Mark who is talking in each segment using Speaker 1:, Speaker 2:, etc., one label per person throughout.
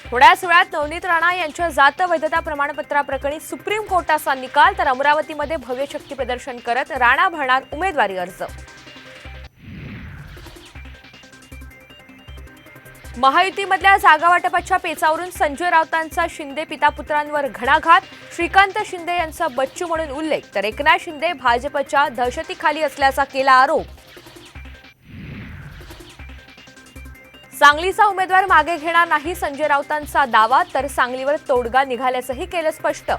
Speaker 1: थोड्याच वेळात नवनीत राणा यांच्या जात वैधता प्रमाणपत्राप्रकरणी सुप्रीम कोर्टाचा निकाल, तर अमरावतीमध्ये भव्य शक्ती प्रदर्शन करत राणा भरणार उमेदवारी अर्ज। महायुतीमधल्या जागा वाटपाच्या पेचावरून संजय राऊतांचा शिंदे पितापुत्रांवर घणाघात, श्रीकांत शिंदे यांचा बच्चू म्हणून उल्लेख, तर एकनाथ शिंदे भाजपच्या दहशतीखाली असल्याचा केला आरोप। सांगलीचा उमेदवार मागे घेणार नाही संजय राऊतांचा दावा, तर सांगलीवर तोडगा निघाल्याचंही केलं स्पष्ट।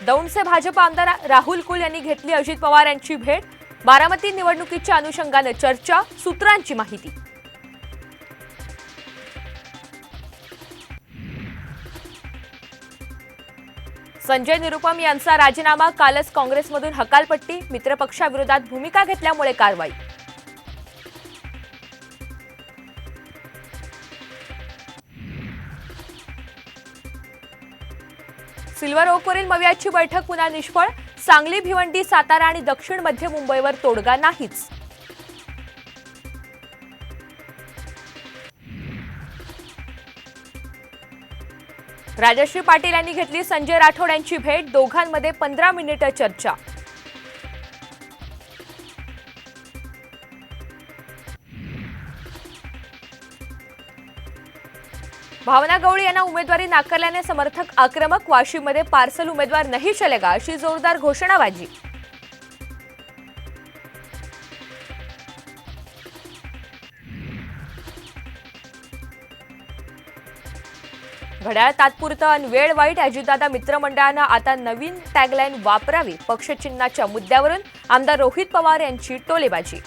Speaker 1: दौंडचे भाजप आमदार राहुल कुल यांनी घेतली अजित पवार यांची भेट, बारामती निवडणुकीच्या अनुषंगाने चर्चा, सूत्रांची माहिती। संजय निरुपम यांचा राजीनामा, कालच काँग्रेसमधून हकालपट्टी, मित्रपक्षाविरोधात भूमिका घेतल्यामुळे कारवाई। सिल्वर ओकवरील मवियाची बैठक पुन्हा निष्फळ, सांगली, भिवंडी, सातारा आणि दक्षिण मध्य मुंबईवर तोडगा नाहीच। राजश्री पाटील यांनी घेतली संजय राठोड यांची भेट, दोघांमध्ये 15 मिनिटे चर्चा। भावना गवळी यांना उमेदवारी नाकारल्याने समर्थक आक्रमक, वाशीमध्ये पार्सल उमेदवार नहीं चलेगा अशी जोरदार घोषणाबाजी। घड्याळ तात्पुरतं आणि वेळ वाईट, अजितदादा मित्रमंडळानं आता नवीन टॅगलाईन वापरावी, पक्षचिन्हाच्या मुद्द्यावरून आमदार रोहित पवार यांची टोलेबाजी।